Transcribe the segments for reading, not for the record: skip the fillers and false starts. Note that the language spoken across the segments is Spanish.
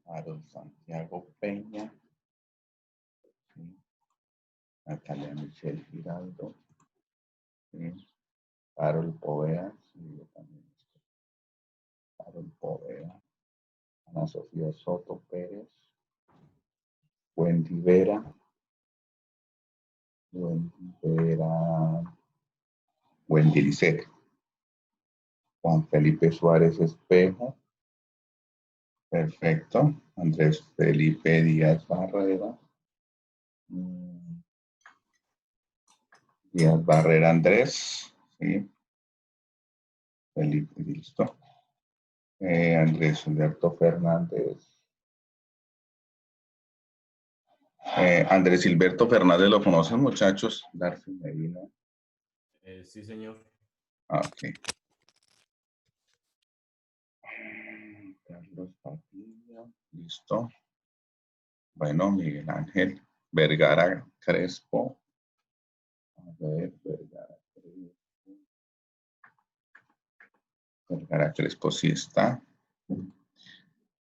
Harold Santiago Peña, ¿sí? Natalia Michelle Giraldo, ¿sí? Harold Povea, sí, yo también estoy. Harold Povea, Ana Sofía Soto Pérez, Wendy Vera, Wendy Lisset, Juan Felipe Suárez Espejo, perfecto, Andrés Felipe Díaz Barrera, Díaz Barrera Andrés, ¿sí? Felipe, listo. Andrés Humberto Fernández. Andrés Silberto Fernández, ¿lo conocen, muchachos? Darcy Medina. Sí, señor. Ok. Carlos Padilla, listo. Bueno, Miguel Ángel Vergara Crespo. A ver, Vergara Crespo sí está.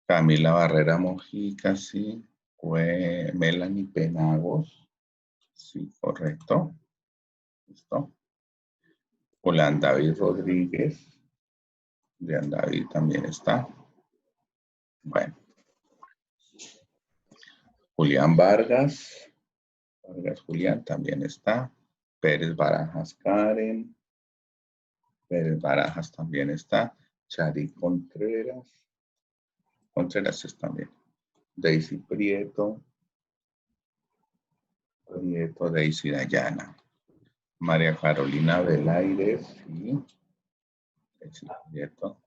Camila Barrera Mojica, sí. Melanie Penagos. Sí, correcto. Listo. Julián David Rodríguez. Julián David también está. Bueno. Julián Vargas. Vargas Julián también está. Pérez Barajas Karen. Pérez Barajas también está. Chari Contreras. Contreras está también. Daisy Prieto. Daisy Dayana. María Carolina Velaires y Daisy Prieto.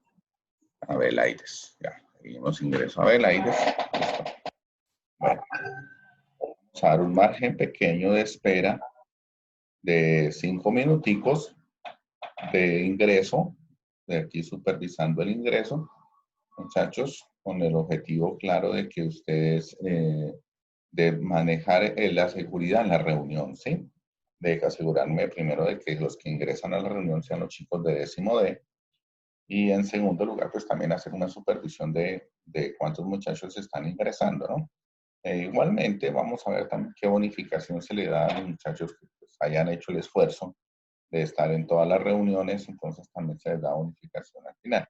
Abelaires. Ya, seguimos ingreso a Abelaires. Bueno, vamos a dar un margen pequeño de espera de 5 minuticos de ingreso, de aquí supervisando el ingreso, muchachos, con el objetivo claro de que ustedes, de manejar la seguridad en la reunión, ¿sí? De asegurarme primero de que los que ingresan a la reunión sean los chicos de 10º D, y en segundo lugar, pues también hacer una supervisión de cuántos muchachos están ingresando, ¿no? Igualmente, vamos a ver también qué bonificación se le da a los muchachos que pues, hayan hecho el esfuerzo de estar en todas las reuniones, entonces también se les da bonificación al final.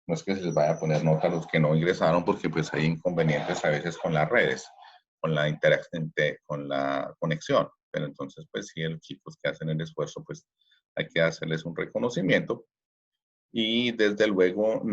No es que se les vaya a poner nota a los que no ingresaron, porque pues hay inconvenientes a veces con las redes, con la interacción, con la conexión, pero entonces pues sí, los chicos que hacen el esfuerzo, pues hay que hacerles un reconocimiento y desde luego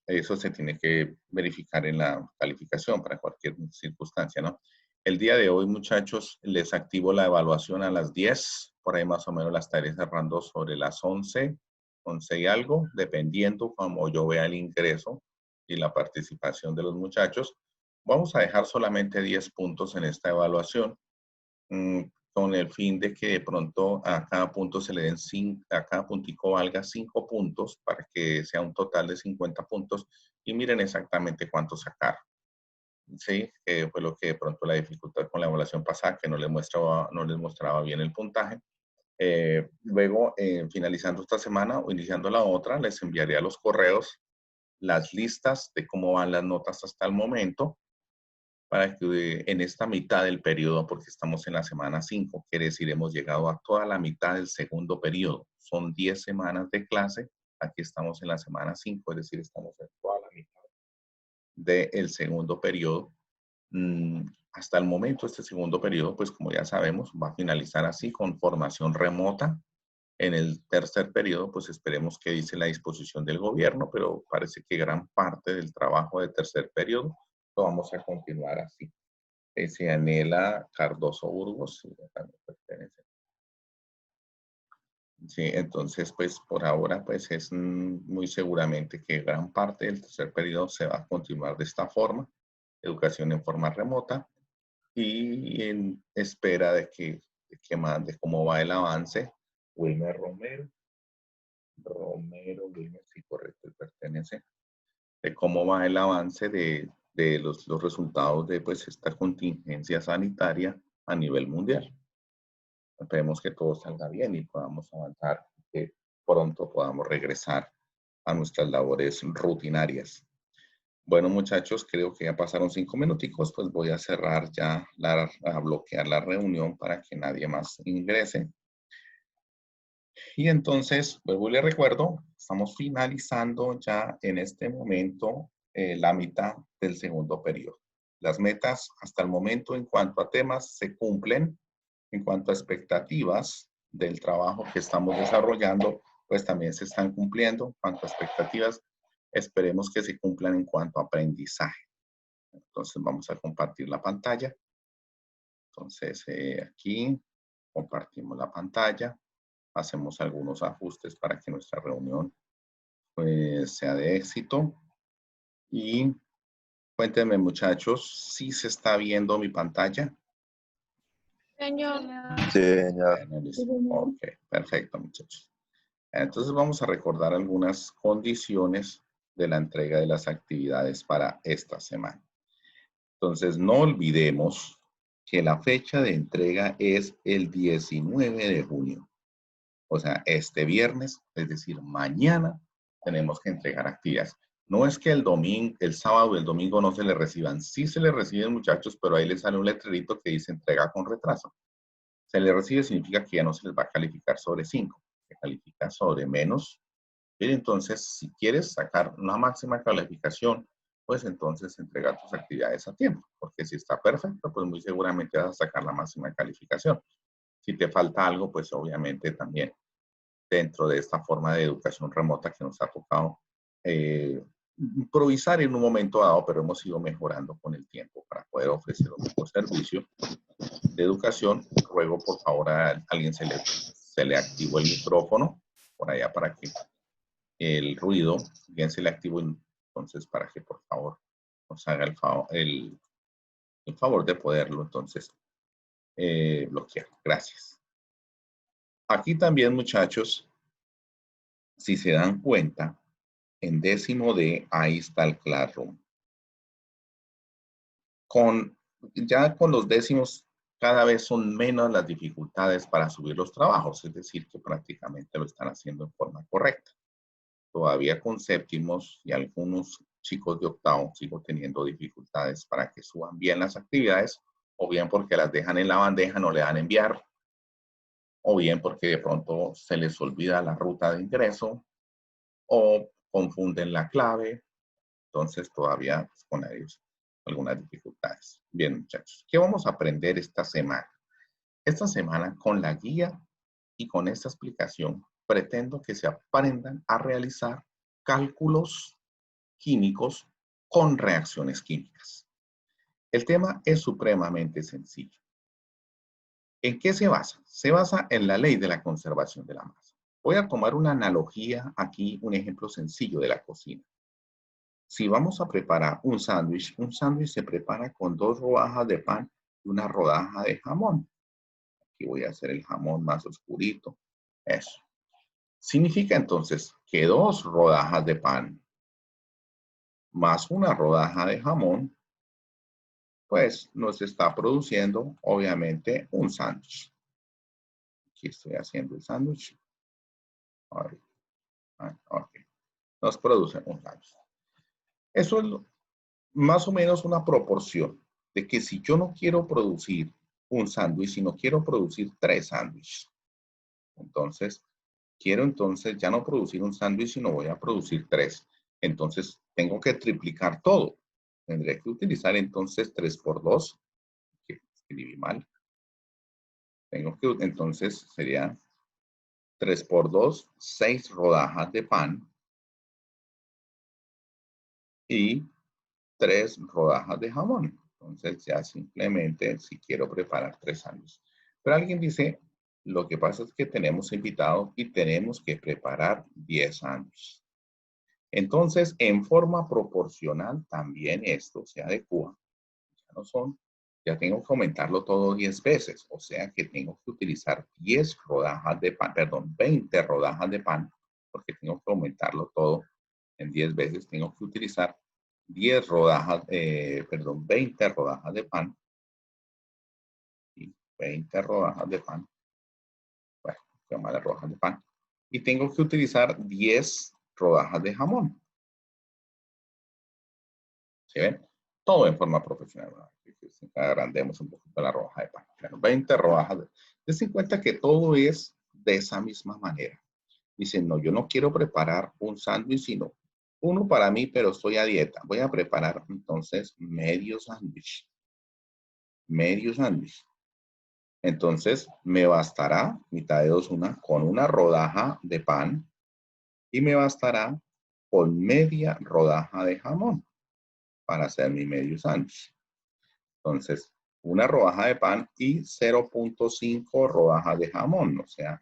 eso se tiene que verificar en la calificación para cualquier circunstancia, ¿no? El día de hoy, muchachos, les activo la evaluación a las 10, por ahí más o menos la estaré cerrando sobre las 11, 11 y algo, dependiendo como yo vea el ingreso y la participación de los muchachos. Vamos a dejar solamente 10 puntos en esta evaluación, con el fin de que de pronto a cada punto se le den 5, a cada puntico valga 5 puntos para que sea un total de 50 puntos y miren exactamente cuánto sacar. Sí, fue lo que de pronto la dificultad con la evaluación pasada, que no les mostraba bien el puntaje. Luego, finalizando esta semana o iniciando la otra, les enviaré a los correos las listas de cómo van las notas hasta el momento, para que en esta mitad del periodo, porque estamos en la semana 5, quiere decir, hemos llegado a toda la mitad del segundo periodo. Son 10 semanas de clase, aquí estamos en la semana 5, es decir, estamos en toda la mitad del segundo periodo. Hasta el momento, este segundo periodo, pues como ya sabemos, va a finalizar así con formación remota. En el tercer periodo, pues esperemos qué dice la disposición del gobierno, pero parece que gran parte del trabajo de tercer periodo lo vamos a continuar así. Cianela Cardoso Burgos, sí, también pertenece. Sí, entonces, pues por ahora, pues es muy seguramente que gran parte del tercer periodo se va a continuar de esta forma, educación en forma remota, y en espera de que mande cómo va el avance. Wilmer Wilmer, sí, correcto, pertenece, de cómo va el avance de los resultados de pues esta contingencia sanitaria a nivel mundial. Esperemos que todo salga bien y podamos avanzar, que pronto podamos regresar a nuestras labores rutinarias. Bueno, muchachos, creo que ya pasaron 5 minuticos, pues voy a cerrar ya, a bloquear la reunión para que nadie más ingrese. Y entonces, vuelvo y les recuerdo, estamos finalizando ya en este momento la mitad del segundo periodo. Las metas hasta el momento en cuanto a temas se cumplen, en cuanto a expectativas del trabajo que estamos desarrollando, pues también se están cumpliendo. En cuanto a expectativas, esperemos que se cumplan en cuanto a aprendizaje. Entonces vamos a compartir la pantalla. Entonces aquí compartimos la pantalla. Hacemos algunos ajustes para que nuestra reunión pues, sea de éxito. Y cuéntenme, muchachos, si se está viendo mi pantalla. Señor. Sí, señor. Bueno, listo. Ok, perfecto, muchachos. Entonces vamos a recordar algunas condiciones de la entrega de las actividades para esta semana. Entonces, no olvidemos que la fecha de entrega es el 19 de junio. O sea, este viernes, es decir, mañana, tenemos que entregar actividades. No es que el domingo, el sábado y el domingo no se le reciban. Sí se le reciben, muchachos, pero ahí les sale un letrerito que dice entrega con retraso. Se le recibe significa que ya no se les va a calificar sobre 5, se califica sobre menos. Y entonces, si quieres sacar una máxima calificación, pues entonces entrega tus actividades a tiempo. Porque si está perfecto, pues muy seguramente vas a sacar la máxima calificación. Si te falta algo, pues obviamente también dentro de esta forma de educación remota que nos ha tocado improvisar en un momento dado, pero hemos ido mejorando con el tiempo para poder ofrecer un mejor servicio de educación. Ruego, por favor, a alguien se le activó el micrófono por allá para que el ruido, bien se le activó, entonces para que por favor nos haga el favor de poderlo entonces bloquear. Gracias. Aquí también, muchachos, si se dan cuenta, en décimo D, ahí está el Classroom. Ya con los décimos, cada vez son menos las dificultades para subir los trabajos, es decir, que prácticamente lo están haciendo en forma correcta. Todavía con séptimos y algunos chicos de octavo sigo teniendo dificultades para que suban bien las actividades, o bien porque las dejan en la bandeja, no le dan enviar, o bien porque de pronto se les olvida la ruta de ingreso, o confunden la clave. Entonces todavía pues, con ellos algunas dificultades. Bien, muchachos, ¿qué vamos a aprender esta semana? Esta semana con la guía y con esta explicación pretendo que se aprendan a realizar cálculos químicos con reacciones químicas. El tema es supremamente sencillo. ¿En qué se basa? Se basa en la ley de la conservación de la masa. Voy a tomar una analogía aquí, un ejemplo sencillo de la cocina. Si vamos a preparar un sándwich se prepara con 2 rodajas de pan y una rodaja de jamón. Aquí voy a hacer el jamón más oscurito. Eso. Significa entonces que 2 rodajas de pan más una rodaja de jamón, pues nos está produciendo obviamente un sándwich. Aquí estoy haciendo el sándwich. Okay. Nos produce un sándwich. Eso es más o menos una proporción de que si yo no quiero producir un sándwich, sino quiero producir 3 sándwiches, entonces quiero entonces ya no producir un sándwich, sino voy a producir 3. Entonces tengo que triplicar todo. Tendré que utilizar entonces 3 por 2, que escribí mal. Tengo que, entonces sería 3 por 2, 6 rodajas de pan y 3 rodajas de jamón. Entonces ya simplemente si quiero preparar 3 sándwiches. Pero alguien dice, lo que pasa es que tenemos invitados y tenemos que preparar 10 sándwiches. Entonces, en forma proporcional también esto se adecua. Ya no son, ya tengo que aumentarlo todo 10 veces. O sea que tengo que utilizar 10 rodajas de pan, perdón, 20 rodajas de pan, porque tengo que aumentarlo todo en 10 veces. Tengo que utilizar 10 rodajas, 20 rodajas de pan. Y 20 rodajas de pan. Bueno, llamar rodajas de pan. Y tengo que utilizar 10 rodajas de jamón. ¿Sí ven? Todo en forma profesional. Agrandemos un poquito la rodaja de pan. Bueno, 20 rodajas. Dense en cuenta que todo es de esa misma manera. Dicen, no, yo no quiero preparar un sándwich, sino uno para mí, pero estoy a dieta. Voy a preparar entonces medio sándwich. Medio sándwich. Entonces me bastará, mitad de dos, una, con una rodaja de pan y me bastará con media rodaja de jamón para hacer mi medio sándwich. Entonces, una rodaja de pan y 0.5 rodajas de jamón, o sea,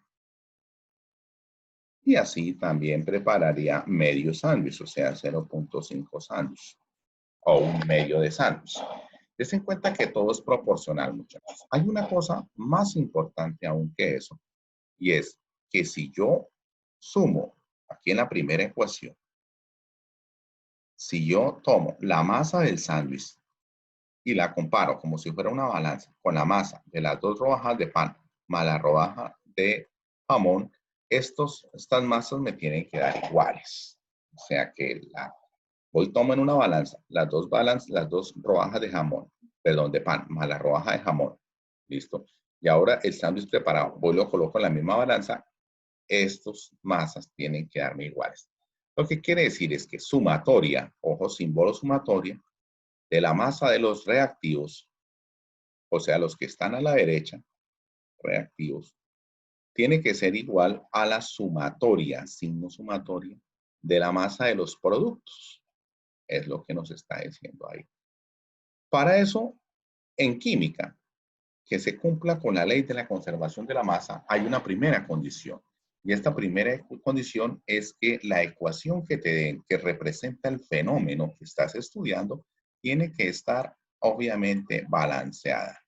y así también prepararía medio sándwich, o sea, 0.5 sándwich o un medio de sándwich. Des en cuenta que todo es proporcional, muchachos. Hay una cosa más importante aún que eso, y es que si yo sumo aquí en la primera ecuación, si yo tomo la masa del sándwich y la comparo como si fuera una balanza con la masa de las dos rodajas de pan más la rodaja de jamón, estas masas me tienen que dar iguales. O sea que voy tomo en una balanza las dos rodajas de jamón, perdón, de pan más la rodaja de jamón. ¿Listo? Y ahora el sándwich preparado, voy lo coloco en la misma balanza, estas masas tienen que darme iguales. Lo que quiere decir es que sumatoria, ojo, símbolo sumatoria, de la masa de los reactivos, o sea, los que están a la derecha, reactivos, tiene que ser igual a la sumatoria, signo sumatoria, de la masa de los productos. Es lo que nos está diciendo ahí. Para eso, en química, que se cumpla con la ley de la conservación de la masa, hay una primera condición. Y esta primera condición es que la ecuación que te den, que representa el fenómeno que estás estudiando, tiene que estar obviamente balanceada.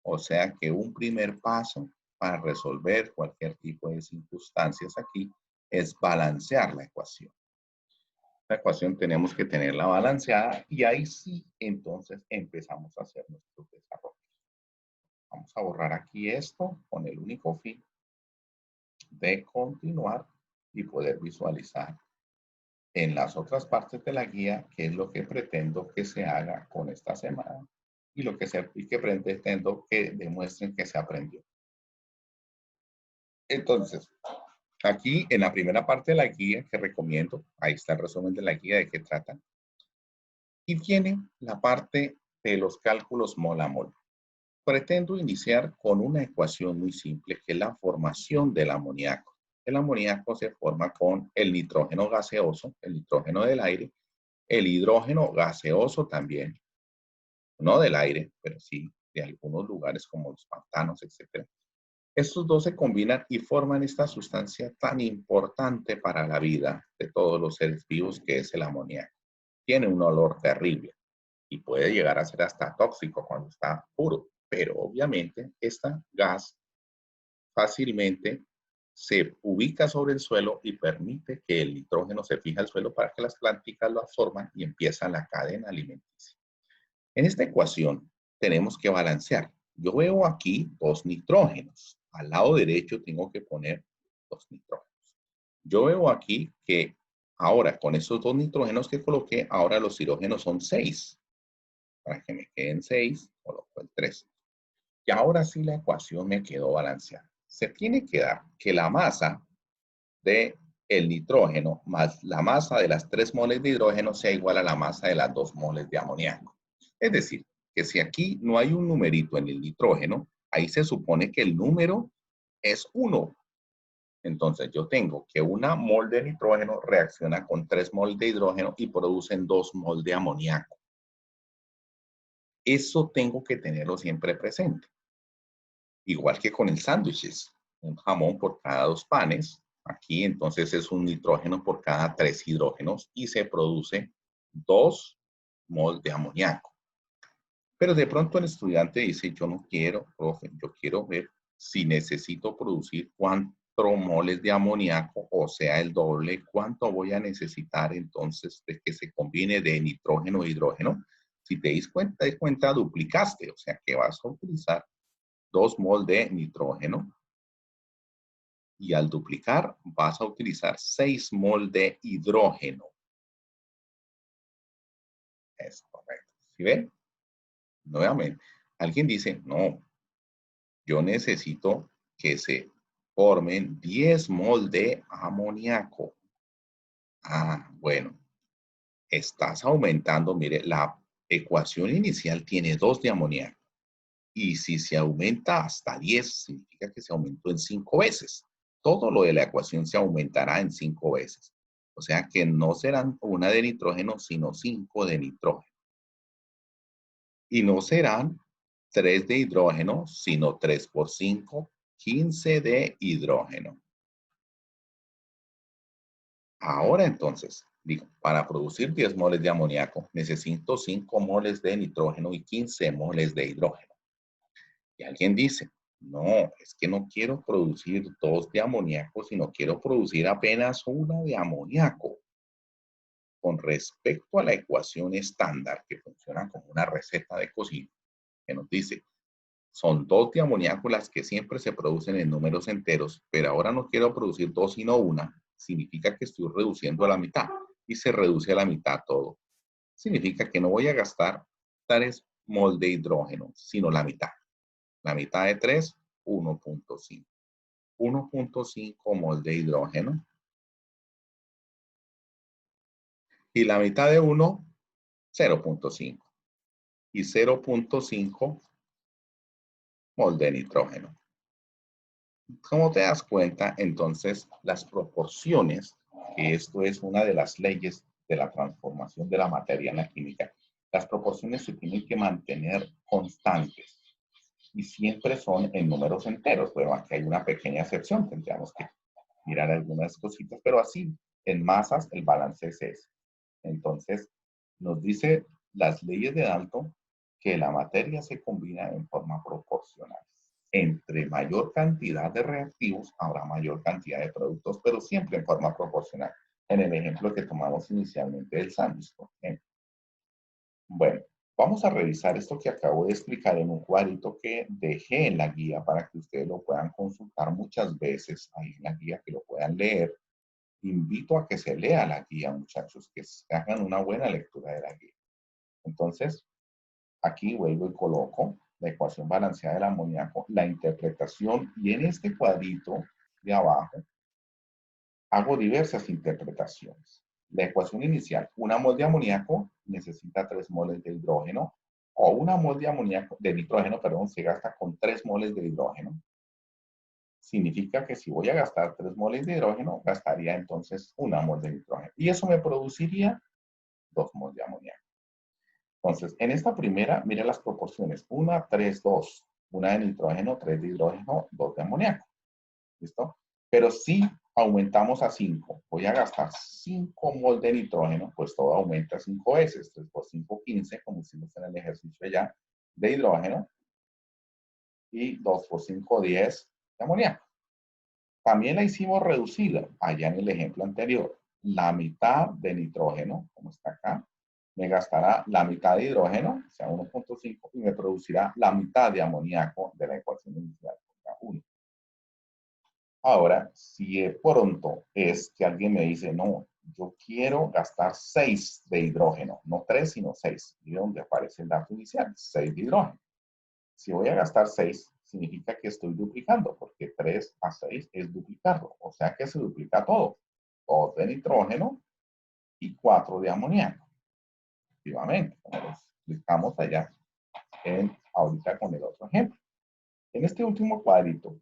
O sea que un primer paso para resolver cualquier tipo de circunstancias aquí es balancear la ecuación. La ecuación tenemos que tenerla balanceada y ahí sí, entonces empezamos a hacer nuestros desarrollos. Vamos a borrar aquí esto con el único fin de continuar y poder visualizar en las otras partes de la guía qué es lo que pretendo que se haga con esta semana y lo que pretendo que demuestren que se aprendió. Entonces, aquí en la primera parte de la guía que recomiendo, ahí está el resumen de la guía de qué trata. Y viene la parte de los cálculos mol a mol. Pretendo iniciar con una ecuación muy simple que es la formación del amoníaco. El amoníaco se forma con el nitrógeno gaseoso, el nitrógeno del aire, el hidrógeno gaseoso también, no del aire, pero sí de algunos lugares como los pantanos, etc. Estos dos se combinan y forman esta sustancia tan importante para la vida de todos los seres vivos que es el amoníaco. Tiene un olor terrible y puede llegar a ser hasta tóxico cuando está puro, pero obviamente este gas fácilmente se ubica sobre el suelo y permite que el nitrógeno se fije al suelo para que las plantitas lo absorban y empieza la cadena alimenticia. En esta ecuación tenemos que balancear. Yo veo aquí dos nitrógenos. Al lado derecho tengo que poner dos nitrógenos. Yo veo aquí que ahora con esos dos nitrógenos que coloqué, ahora los hidrógenos son 6. Para que me queden 6, coloco el 3. Y ahora sí la ecuación me quedó balanceada. Se tiene que dar que la masa de el nitrógeno más la masa de las 3 moles de hidrógeno sea igual a la masa de las 2 moles de amoníaco. Es decir, que si aquí no hay un numerito en el nitrógeno, ahí se supone que el número es 1. Entonces yo tengo que una mol de nitrógeno reacciona con 3 mol de hidrógeno y producen 2 mol de amoníaco. Eso tengo que tenerlo siempre presente. Igual que con el sándwiches, un jamón por cada 2 panes. Aquí entonces es un nitrógeno por cada 3 hidrógenos y se produce 2 mol de amoníaco. Pero de pronto el estudiante dice, yo no quiero, profe, yo quiero ver si necesito producir cuántos moles de amoníaco, o sea, el doble, cuánto voy a necesitar entonces de que se combine de nitrógeno e hidrógeno. Si te das cuenta, duplicaste, o sea, que vas a utilizar 2 mol de nitrógeno y al duplicar vas a utilizar 6 mol de hidrógeno. Es correcto. ¿Sí ven? Nuevamente, alguien dice, no, yo necesito que se formen 10 mol de amoníaco. Ah, bueno, estás aumentando, mire, la ecuación inicial tiene 2 de amoníaco. Y si se aumenta hasta 10, significa que se aumentó en 5 veces. Todo lo de la ecuación se aumentará en 5 veces. O sea que no serán una de nitrógeno, sino 5 de nitrógeno. Y no serán 3 de hidrógeno, sino 3 por 5, 15 de hidrógeno. Ahora entonces, digo, para producir 10 moles de amoníaco, necesito 5 moles de nitrógeno y 15 moles de hidrógeno. Y alguien dice, no, es que no quiero producir 2 de amoníaco, sino quiero producir apenas 1 de amoníaco. Con respecto a la ecuación estándar, que funciona como una receta de cocina, que nos dice, son 2 de amoníaco las que siempre se producen en números enteros, pero ahora no quiero producir 2 sino 1, significa que estoy reduciendo a la mitad, y se reduce a la mitad todo. Significa que no voy a gastar 3 mol de hidrógeno, sino la mitad. La mitad de 3, 1.5. 1.5 mol de hidrógeno. Y la mitad de 1, 0.5. Y 0.5 mol de nitrógeno. Como te das cuenta, entonces, las proporciones, que esto es una de las leyes de la transformación de la materia en la química, las proporciones se tienen que mantener constantes y siempre son en números enteros, pero aquí hay una pequeña excepción, tendríamos que mirar algunas cositas, pero así, en masas, el balance es ese. Entonces, nos dice las leyes de Dalton que la materia se combina en forma proporcional. Entre mayor cantidad de reactivos, habrá mayor cantidad de productos, pero siempre en forma proporcional. En el ejemplo que tomamos inicialmente del sándwich, por ejemplo. Bueno, vamos a revisar esto que acabo de explicar en un cuadrito que dejé en la guía para que ustedes lo puedan consultar muchas veces ahí en la guía, que lo puedan leer. Invito a que se lea la guía, muchachos, que hagan una buena lectura de la guía. Entonces, aquí vuelvo y coloco la ecuación balanceada del amoníaco, la interpretación, y en este cuadrito de abajo hago diversas interpretaciones. La ecuación inicial, una mol de amoníaco necesita 3 moles de hidrógeno, o una mol de amoníaco, de nitrógeno, perdón, se gasta con 3 moles de hidrógeno. Significa que si voy a gastar 3 moles de hidrógeno, gastaría entonces 1 mol de nitrógeno. Y eso me produciría 2 moles de amoníaco. Entonces, en esta primera, mire las proporciones. 1, 3, 2. 1 de nitrógeno, 3 de hidrógeno, 2 de amoníaco. ¿Listo? Pero si aumentamos a 5, voy a gastar 5 mol de nitrógeno, pues todo aumenta 5 veces. 3 por 5, 15, como hicimos en el ejercicio allá, de hidrógeno. Y 2 por 5, 10 de amoníaco. También la hicimos reducida allá en el ejemplo anterior. La mitad de nitrógeno, como está acá, me gastará la mitad de hidrógeno, o sea, 1.5, y me producirá la mitad de amoníaco de la ecuación inicial, o sea, 1. Ahora, si de pronto es que alguien me dice, no, yo quiero gastar 6 de hidrógeno, no 3, sino 6, y donde aparece el dato inicial, 6 de hidrógeno. Si voy a gastar 6, significa que estoy duplicando, porque 3 a 6 es duplicarlo. O sea que se duplica todo. 2 de nitrógeno y 4 de amoníaco. Efectivamente, como lo explicamos allá ahorita con el otro ejemplo. En este último cuadrito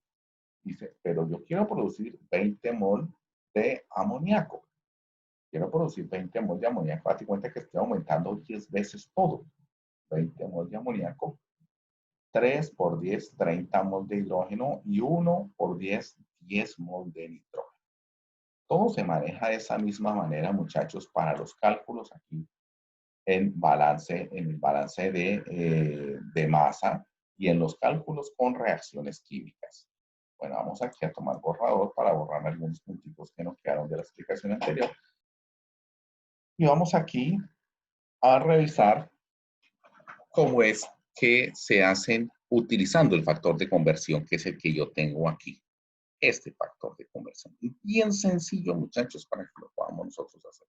dice, pero yo quiero producir 20 mol de amoníaco. Quiero producir 20 mol de amoníaco. Date cuenta que estoy aumentando 10 veces todo. 20 mol de amoníaco. 3 por 10, 30 mol de hidrógeno y 1 por 10, 10 mol de nitrógeno. Todo se maneja de esa misma manera, muchachos, para los cálculos aquí en el balance de masa y en los cálculos con reacciones químicas. Bueno, vamos aquí a tomar borrador para borrar algunos puntitos que nos quedaron de la explicación anterior. Y vamos aquí a revisar cómo es que se hacen utilizando el factor de conversión, que es el que yo tengo aquí. Este factor de conversión. Bien sencillo, muchachos, para que lo podamos nosotros hacer.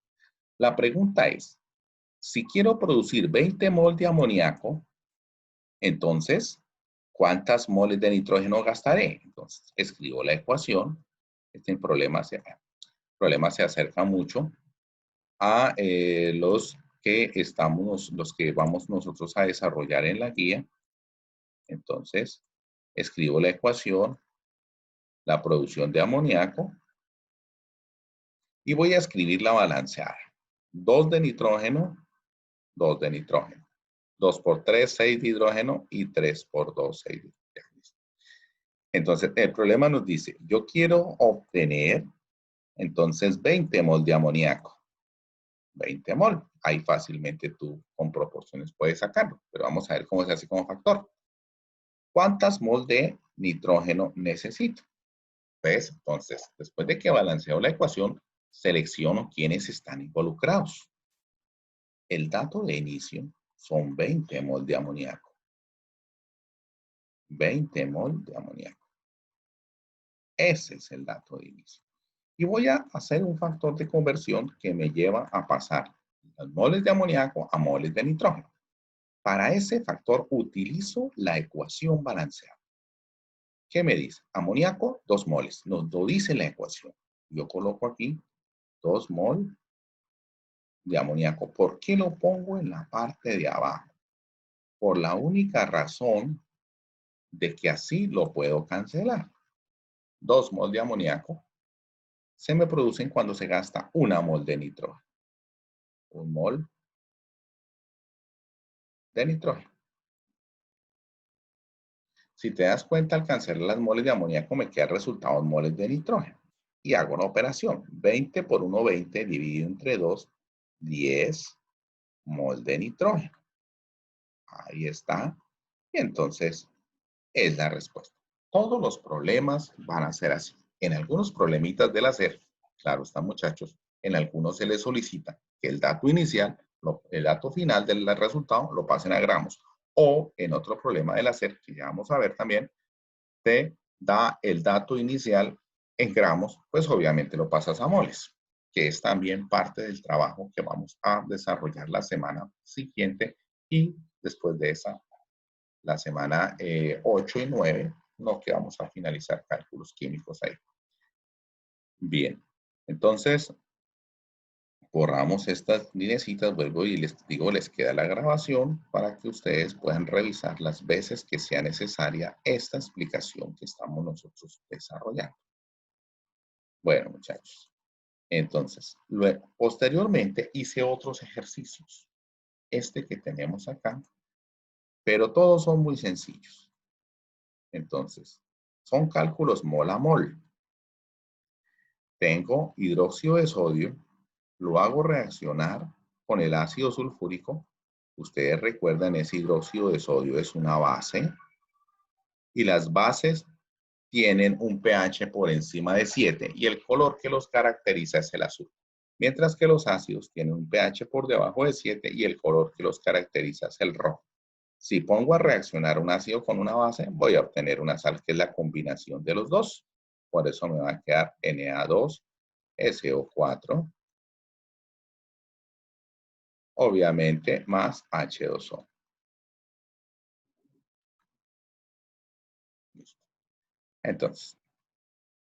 La pregunta es, Si quiero producir 20 mol de amoníaco, entonces, ¿cuántas moles de nitrógeno gastaré? Entonces, escribo la ecuación. Este problema se acerca mucho a los que vamos nosotros a desarrollar en la guía. Entonces, escribo la ecuación, la producción de amoníaco, y voy a escribir la balanceada. 2 de nitrógeno, 2 de nitrógeno. 2 por 3, 6 de hidrógeno, y 3 por 2, 6 de hidrógeno. Entonces, el problema nos dice, yo quiero obtener, entonces, 20 mol de amoníaco. 20 mol. Ahí fácilmente tú con proporciones puedes sacarlo, pero vamos a ver cómo se hace como factor. ¿Cuántas mol de nitrógeno necesito? ¿Ves? Entonces, después de que balanceo la ecuación, selecciono quiénes están involucrados. El dato de inicio son 20 mol de amoníaco. 20 mol de amoníaco. Ese es el dato de inicio. Y voy a hacer un factor de conversión que me lleva a pasar las moles de amoníaco a moles de nitrógeno. Para ese factor utilizo la ecuación balanceada. ¿Qué me dice? Amoníaco, 2 moles. Nos lo dice la ecuación. Yo coloco aquí 2 mol de amoníaco. ¿Por qué lo pongo en la parte de abajo? Por la única razón de que así lo puedo cancelar. 2 mol de amoníaco se me producen cuando se gasta 1 mol de nitrógeno. 1 mol de nitrógeno. Si te das cuenta, al cancelar las moles de amoníaco me queda el resultado en moles de nitrógeno. Y hago la operación. 20 por 1, 20 dividido entre 2, 10 mol de nitrógeno. Ahí está. Y entonces es la respuesta. Todos los problemas van a ser así. En algunos problemitas del hacer, claro está muchachos, en algunos se les solicita que el dato inicial, el dato final del resultado lo pasen a gramos. O en otro problema del hacer, que ya vamos a ver también, te da el dato inicial en gramos, pues obviamente lo pasas a moles, que es también parte del trabajo que vamos a desarrollar la semana siguiente y después de esa, la semana 8 y 9, no, que vamos a finalizar cálculos químicos ahí. Bien, entonces borramos estas lineecitas, vuelvo y les digo, les queda la grabación para que ustedes puedan revisar las veces que sea necesaria esta explicación que estamos nosotros desarrollando. Bueno, muchachos, entonces, luego, posteriormente hice otros ejercicios. Este que tenemos acá, pero todos son muy sencillos. Entonces, son cálculos mol a mol. Tengo hidróxido de sodio, lo hago reaccionar con el ácido sulfúrico. Ustedes recuerdan, ese hidróxido de sodio es una base y las bases tienen un pH por encima de 7 y el color que los caracteriza es el azul. Mientras que los ácidos tienen un pH por debajo de 7 y el color que los caracteriza es el rojo. Si pongo a reaccionar un ácido con una base, voy a obtener una sal que es la combinación de los dos. Por eso me va a quedar Na2SO4, obviamente, más H2O. Entonces,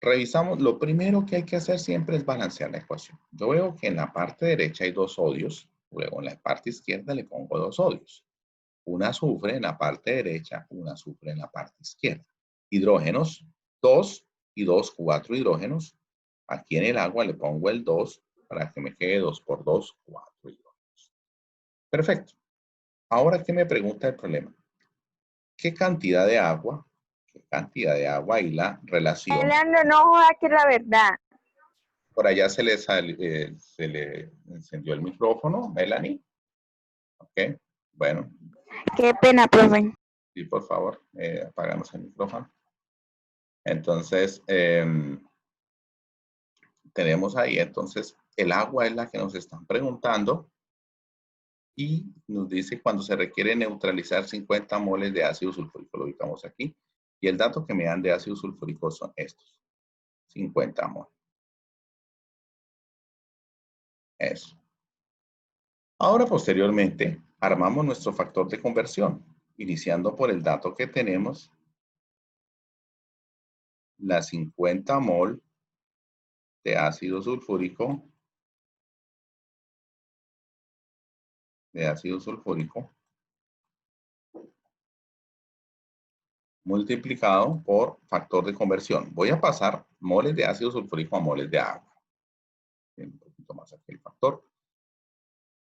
revisamos. Lo primero que hay que hacer siempre es balancear la ecuación. Yo veo que en la parte derecha hay 2 sodios, luego en la parte izquierda le pongo 2 sodios. Un azufre en la parte derecha, un azufre en la parte izquierda. Hidrógenos, 2 y 2, 4 hidrógenos. Aquí en el agua le pongo el 2 para que me quede 2 por 2, 4 hidrógenos. Perfecto. Ahora, ¿qué me pregunta el problema? ¿Qué cantidad de agua? ¿Qué cantidad de agua y la relación? Leandro, no jodas que es la verdad. Por allá se le encendió el micrófono, Melanie. Ok, bueno. Qué pena, profe. Sí, por favor, apagamos el micrófono. Entonces, tenemos ahí, entonces, el agua es la que nos están preguntando y nos dice cuando se requiere neutralizar 50 moles de ácido sulfúrico. Lo ubicamos aquí. Y el dato que me dan de ácido sulfúrico son estos. 50 moles. Eso. Ahora, posteriormente, armamos nuestro factor de conversión, iniciando por el dato que tenemos, la 50 mol de ácido sulfúrico, multiplicado por factor de conversión. Voy a pasar moles de ácido sulfúrico a moles de agua. Un poquito más aquí el factor.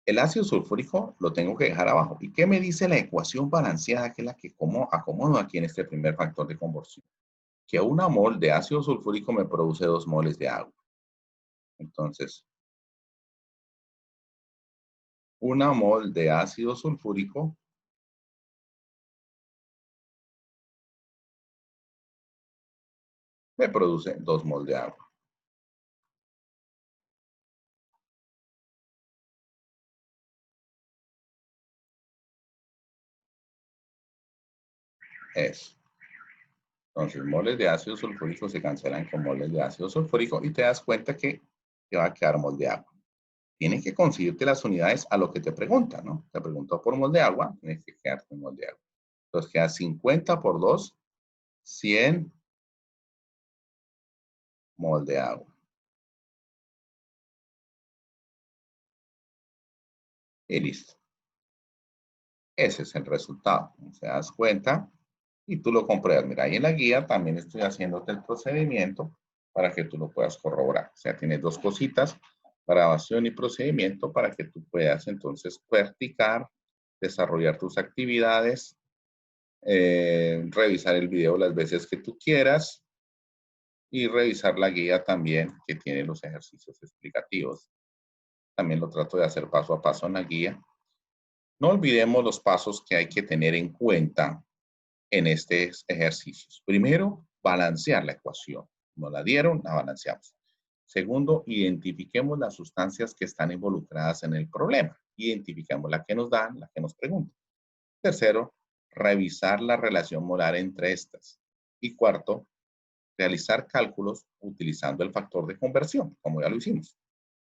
El ácido sulfúrico lo tengo que dejar abajo. ¿Y qué me dice la ecuación balanceada, que es la que acomodo aquí en este primer factor de conversión? Que una mol de ácido sulfúrico me produce 2 moles de agua. Entonces, una mol de ácido sulfúrico me produce 2 mol de agua. Eso. Entonces, moles de ácido sulfúrico se cancelan con moles de ácido sulfúrico y te das cuenta que te va a quedar mol de agua. Tienes que conseguirte las unidades a lo que te pregunta, ¿no? Te preguntó por mol de agua, tienes que quedarte en mol de agua. Entonces, queda 50 por 2, 100 mol de agua. Y listo. Ese es el resultado. ¿Se das cuenta? Y tú lo compruebas. Mira, ahí en la guía también estoy haciéndote el procedimiento para que tú lo puedas corroborar. O sea, tienes dos cositas, grabación y procedimiento, para que tú puedas entonces practicar, desarrollar tus actividades, revisar el video las veces que tú quieras y revisar la guía también que tiene los ejercicios explicativos. También lo trato de hacer paso a paso en la guía. No olvidemos los pasos que hay que tener en cuenta en estos ejercicios. Primero, balancear la ecuación. Nos la dieron, la balanceamos. Segundo, identifiquemos las sustancias que están involucradas en el problema. Identifiquemos la que nos dan, la que nos preguntan. Tercero, revisar la relación molar entre estas. Y cuarto, realizar cálculos utilizando el factor de conversión, como ya lo hicimos,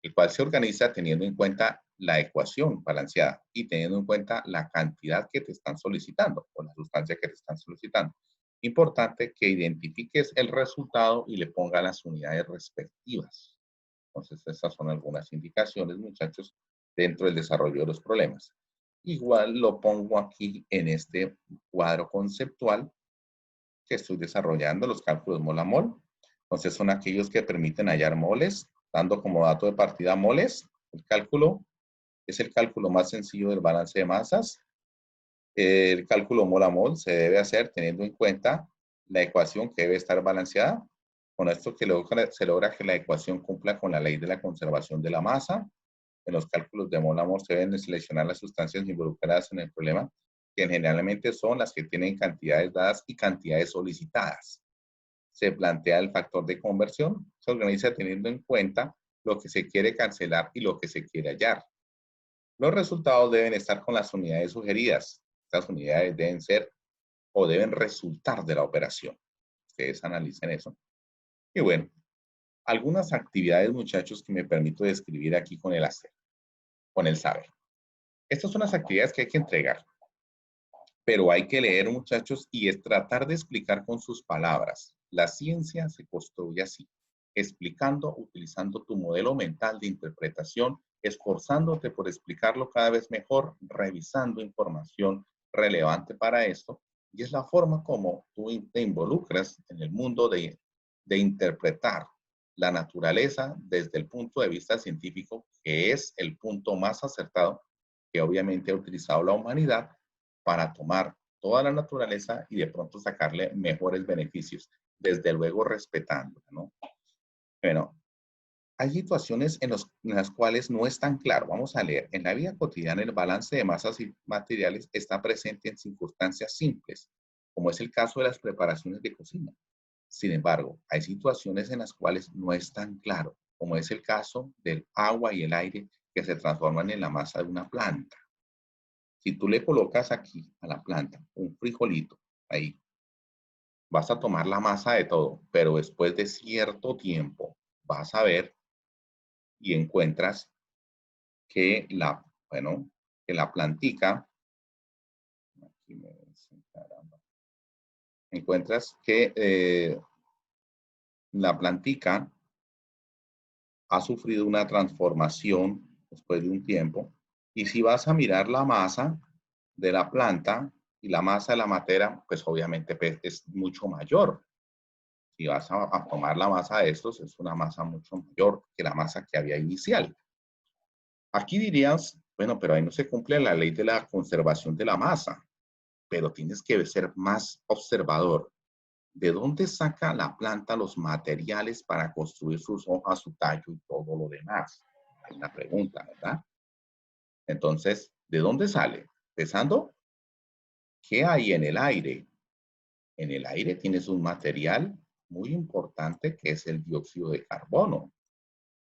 el cual se organiza teniendo en cuenta la ecuación balanceada y teniendo en cuenta la cantidad que te están solicitando o la sustancia que te están solicitando. Importante que identifiques el resultado y le pongas las unidades respectivas. Entonces, estas son algunas indicaciones, muchachos, dentro del desarrollo de los problemas. Igual lo pongo aquí en este cuadro conceptual que estoy desarrollando, los cálculos mol a mol. Entonces, son aquellos que permiten hallar moles, dando como dato de partida moles. El cálculo es el cálculo más sencillo del balance de masas. El cálculo mol a mol se debe hacer teniendo en cuenta la ecuación que debe estar balanceada. Con esto se logra que la ecuación cumpla con la ley de la conservación de la masa. En los cálculos de mol a mol se deben seleccionar las sustancias involucradas en el problema, que generalmente son las que tienen cantidades dadas y cantidades solicitadas. Se plantea el factor de conversión, se organiza teniendo en cuenta lo que se quiere cancelar y lo que se quiere hallar. Los resultados deben estar con las unidades sugeridas. Estas unidades deben ser o deben resultar de la operación. Ustedes analicen eso. Y bueno, algunas actividades, muchachos, que me permito describir aquí con el hacer, con el saber. Estas son las actividades que hay que entregar. Pero hay que leer, muchachos, y es tratar de explicar con sus palabras. La ciencia se construye así, explicando, utilizando tu modelo mental de interpretación, esforzándote por explicarlo cada vez mejor, revisando información relevante para esto, y es la forma como tú te involucras en el mundo de interpretar la naturaleza desde el punto de vista científico, que es el punto más acertado que obviamente ha utilizado la humanidad para tomar toda la naturaleza y de pronto sacarle mejores beneficios, desde luego respetándola, ¿no? Bueno, hay situaciones en las cuales no es tan claro. Vamos a leer. En la vida cotidiana, el balance de masas y materiales está presente en circunstancias simples, como es el caso de las preparaciones de cocina. Sin embargo, hay situaciones en las cuales no es tan claro, como es el caso del agua y el aire que se transforman en la masa de una planta. Si tú le colocas aquí a la planta un frijolito, ahí vas a tomar la masa de todo, pero después de cierto tiempo vas a ver y encuentras que Bueno, que la plantica, aquí me dice, caramba, encuentras que la plantica ha sufrido una transformación después de un tiempo. Y si vas a mirar la masa de la planta y la masa de la materia, pues obviamente pues, es mucho mayor. Si vas a tomar la masa de estos, es una masa mucho mayor que la masa que había inicial. Aquí dirías, bueno, pero ahí no se cumple la ley de la conservación de la masa, pero tienes que ser más observador. ¿De dónde saca la planta los materiales para construir sus hojas, su tallo y todo lo demás? Es la pregunta, ¿verdad? Entonces, ¿de dónde sale? Empezando, ¿qué hay en el aire? En el aire tienes un material muy importante que es el dióxido de carbono.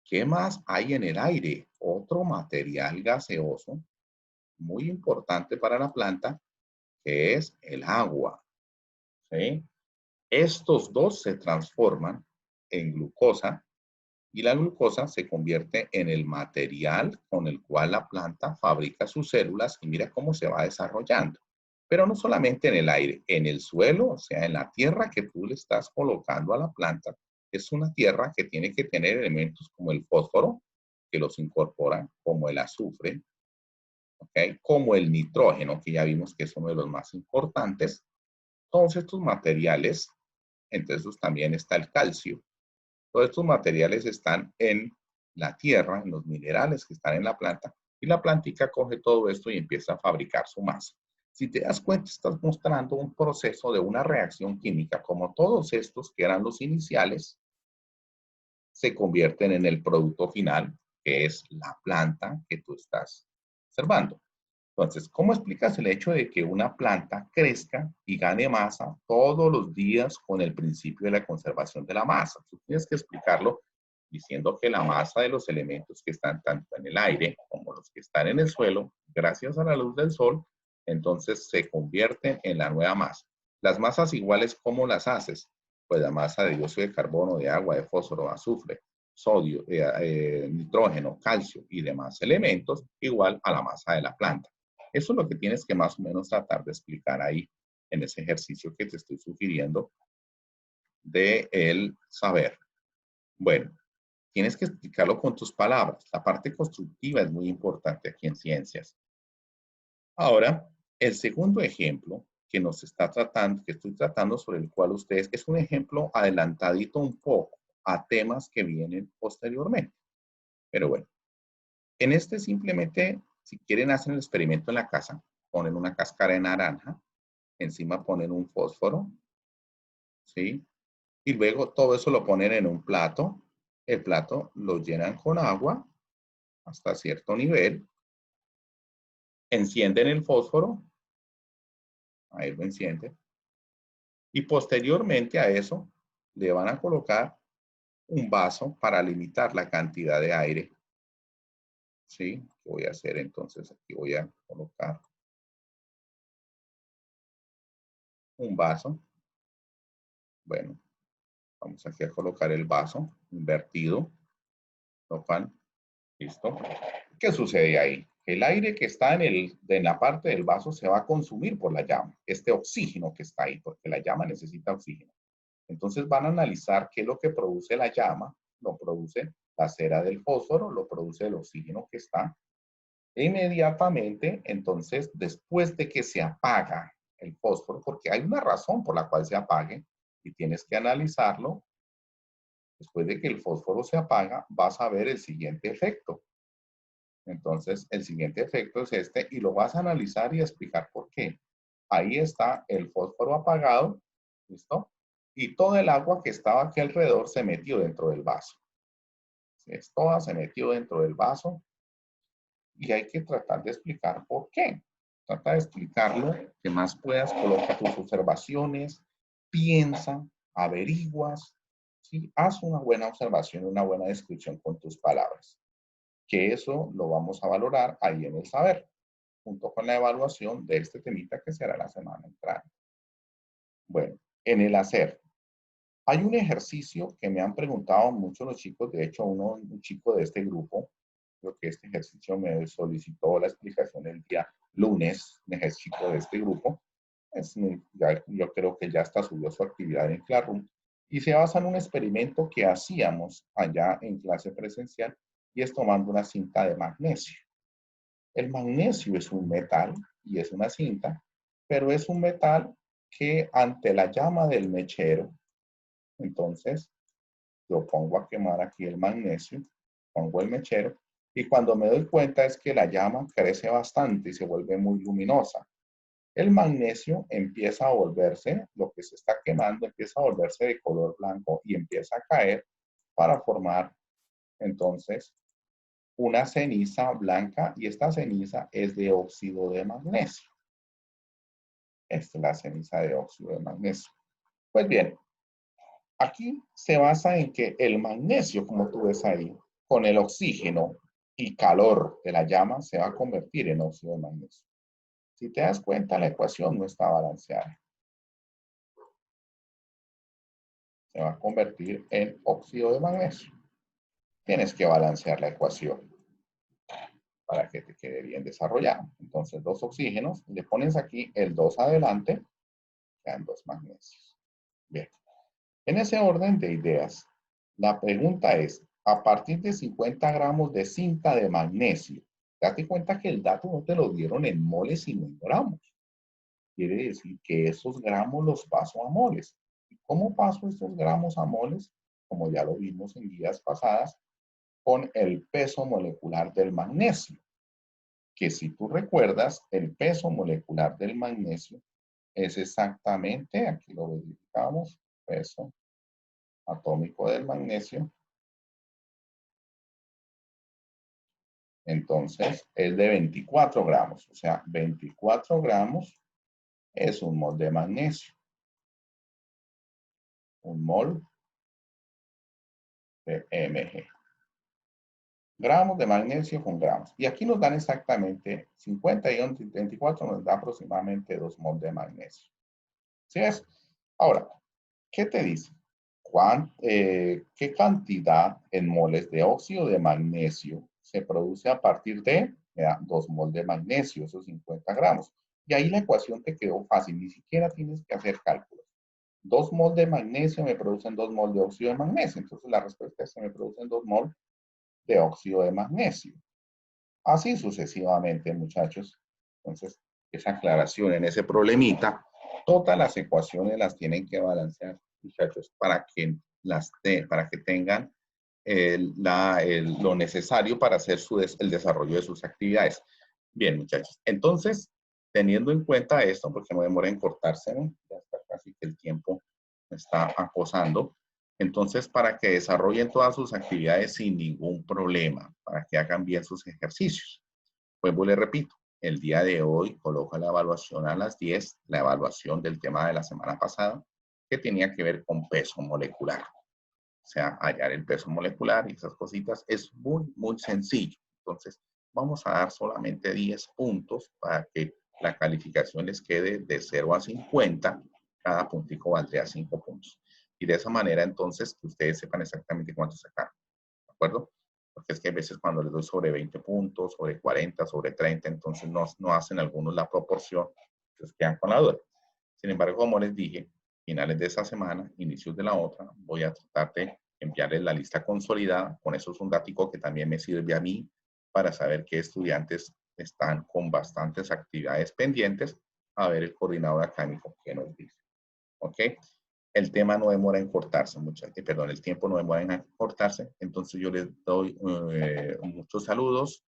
¿Qué más hay en el aire? Otro material gaseoso muy importante para la planta que es el agua. ¿Sí? Estos dos se transforman en glucosa y la glucosa se convierte en el material con el cual la planta fabrica sus células y mira cómo se va desarrollando. Pero no solamente en el aire, en el suelo, o sea, en la tierra que tú le estás colocando a la planta, es una tierra que tiene que tener elementos como el fósforo, que los incorporan, como el azufre, ¿okay? Como el nitrógeno, que ya vimos que es uno de los más importantes. Todos estos materiales, entre esos también está el calcio. Todos estos materiales están en la tierra, en los minerales que están en la planta, y la plantica coge todo esto y empieza a fabricar su masa. Si te das cuenta, estás mostrando un proceso de una reacción química, como todos estos que eran los iniciales, se convierten en el producto final, que es la planta que tú estás observando. Entonces, ¿cómo explicas el hecho de que una planta crezca y gane masa todos los días con el principio de la conservación de la masa? Tú tienes que explicarlo diciendo que la masa de los elementos que están tanto en el aire como los que están en el suelo, gracias a la luz del sol, entonces se convierten en la nueva masa. Las masas iguales, ¿cómo las haces? Pues la masa de dióxido de carbono, de agua, de fósforo, azufre, sodio, nitrógeno, calcio y demás elementos, igual a la masa de la planta. Eso es lo que tienes que más o menos tratar de explicar ahí en ese ejercicio que te estoy sugiriendo de el saber. Bueno, tienes que explicarlo con tus palabras. La parte constructiva es muy importante aquí en ciencias. Ahora, el segundo ejemplo que nos está tratando, que estoy tratando sobre el cual ustedes, es un ejemplo adelantadito un poco a temas que vienen posteriormente. Pero bueno, en este simplemente, si quieren hacer el experimento en la casa, ponen una cáscara de naranja, encima ponen un fósforo, ¿sí? Y luego todo eso lo ponen en un plato. El plato lo llenan con agua hasta cierto nivel, encienden el fósforo, ahí lo encienden, y posteriormente a eso le van a colocar un vaso para limitar la cantidad de aire. ¿Sí? ¿Qué voy a hacer entonces? Aquí voy a colocar un vaso. Bueno, vamos aquí a colocar el vaso invertido. ¿Topan? ¿Listo? ¿Qué sucede ahí? El aire que está en la parte del vaso se va a consumir por la llama. Este oxígeno que está ahí, porque la llama necesita oxígeno. Entonces van a analizar qué es lo que produce la llama. Lo produce la cera del fósforo, lo produce el oxígeno que está. E inmediatamente, entonces, después de que se apaga el fósforo, porque hay una razón por la cual se apague y tienes que analizarlo, después de que el fósforo se apaga, vas a ver el siguiente efecto. Entonces, el siguiente efecto es este y lo vas a analizar y explicar por qué. Ahí está el fósforo apagado, ¿listo? Y todo el agua que estaba aquí alrededor se metió dentro del vaso. Toda se metió dentro del vaso y hay que tratar de explicar por qué. Trata de explicarlo, que más puedas, coloca tus observaciones, piensa, averiguas, ¿sí? Haz una buena observación, una buena descripción con tus palabras. Que eso lo vamos a valorar ahí en el saber, junto con la evaluación de este temita que será la semana entrante. Bueno, en el hacer. Hay un ejercicio que me han preguntado mucho los chicos, de hecho un chico de este grupo Creo que este ejercicio me solicitó la explicación el día lunes, un ejercicio de este grupo. Yo creo que ya está subió su actividad en Classroom y se basa en un experimento que hacíamos allá en clase presencial y es tomando una cinta de magnesio. El magnesio es un metal y es una cinta, pero es un metal que ante la llama del mechero, entonces yo pongo a quemar aquí el magnesio, pongo el mechero y cuando me doy cuenta es que la llama crece bastante y se vuelve muy luminosa. El magnesio empieza a volverse, lo que se está quemando empieza a volverse de color blanco y empieza a caer para formar entonces una ceniza blanca y esta ceniza es de óxido de magnesio. Esta es la ceniza de óxido de magnesio. Pues bien, aquí se basa en que el magnesio, como tú ves ahí, con el oxígeno y calor de la llama se va a convertir en óxido de magnesio. Si te das cuenta, la ecuación no está balanceada. Se va a convertir en óxido de magnesio. Tienes que balancear la ecuación para que te quede bien desarrollado. Entonces, 2 oxígenos, le pones aquí el 2 adelante, quedan 2 magnesios. Bien. En ese orden de ideas, la pregunta es, a partir de 50 gramos de cinta de magnesio, date cuenta que el dato no te lo dieron en moles sino en gramos. Quiere decir que esos gramos los paso a moles. ¿Y cómo paso estos gramos a moles? Como ya lo vimos en guías pasadas, con el peso molecular del magnesio. Que si tú recuerdas, el peso molecular del magnesio es exactamente, aquí lo verificamos, peso atómico del magnesio. Entonces, es de 24 gramos. O sea, 24 gramos es un mol de magnesio. Un mol de Mg. Gramos de magnesio con gramos. Y aquí nos dan exactamente 50 y 24 nos da aproximadamente 2 mol de magnesio. ¿Sí es? Ahora, ¿qué te dice? ¿Qué cantidad en moles de óxido de magnesio se produce a partir de 2 mol de magnesio, esos 50 gramos? Y ahí la ecuación te quedó fácil, ni siquiera tienes que hacer cálculos. 2 mol de magnesio me producen 2 mol de óxido de magnesio. Entonces la respuesta es que me producen 2 mol de óxido de magnesio. Así sucesivamente, muchachos. Entonces, esa aclaración en ese problemita, todas las ecuaciones las tienen que balancear, muchachos, para que tengan lo necesario para hacer el desarrollo de sus actividades. Bien, muchachos. Entonces, teniendo en cuenta esto, porque no demora en cortarse, ¿no? Ya está casi que el tiempo me está acosando. Entonces, para que desarrollen todas sus actividades sin ningún problema, para que hagan bien sus ejercicios. Pues les repito, el día de hoy coloco la evaluación a las 10, la evaluación del tema de la semana pasada, que tenía que ver con peso molecular. O sea, hallar el peso molecular y esas cositas es muy, muy sencillo. Entonces, vamos a dar solamente 10 puntos para que la calificación les quede de 0 a 50. Cada puntico valdría 5 puntos. Y de esa manera, entonces, que ustedes sepan exactamente cuánto sacar. ¿De acuerdo? Porque es que a veces cuando les doy sobre 20 puntos, sobre 40, sobre 30, entonces no hacen algunos la proporción, entonces quedan con la duda. Sin embargo, como les dije, finales de esta semana, inicios de la otra, voy a tratar de enviarles la lista consolidada. Con eso es un gráfico que también me sirve a mí para saber qué estudiantes están con bastantes actividades pendientes, a ver el coordinador académico qué nos dice. ¿Ok? El tema no demora en cortarse, perdón, el tiempo no demora en cortarse, entonces yo les doy muchos saludos,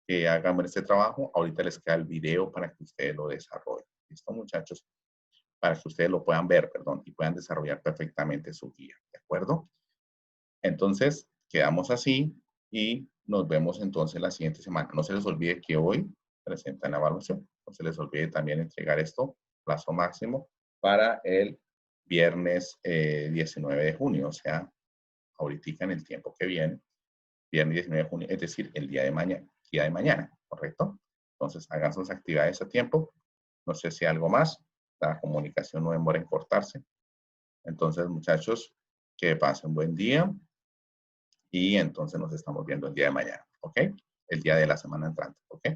que hagan este trabajo. Ahorita les queda el video para que ustedes lo desarrollen. ¿Listo, muchachos? Para que ustedes lo puedan ver, perdón, y puedan desarrollar perfectamente su guía, ¿de acuerdo? Entonces, quedamos así y nos vemos entonces la siguiente semana. No se les olvide que hoy presentan la evaluación. No se les olvide también entregar esto, plazo máximo, para el viernes 19 de junio, o sea, ahorita en el tiempo que viene, viernes 19 de junio, es decir, el día de mañana, ¿correcto? Entonces, hagan sus actividades a tiempo. No sé si algo más. La comunicación no demora en cortarse. Entonces, muchachos, que pasen un buen día y entonces nos estamos viendo el día de mañana, ¿ok? el día de la semana entrante, ¿ok?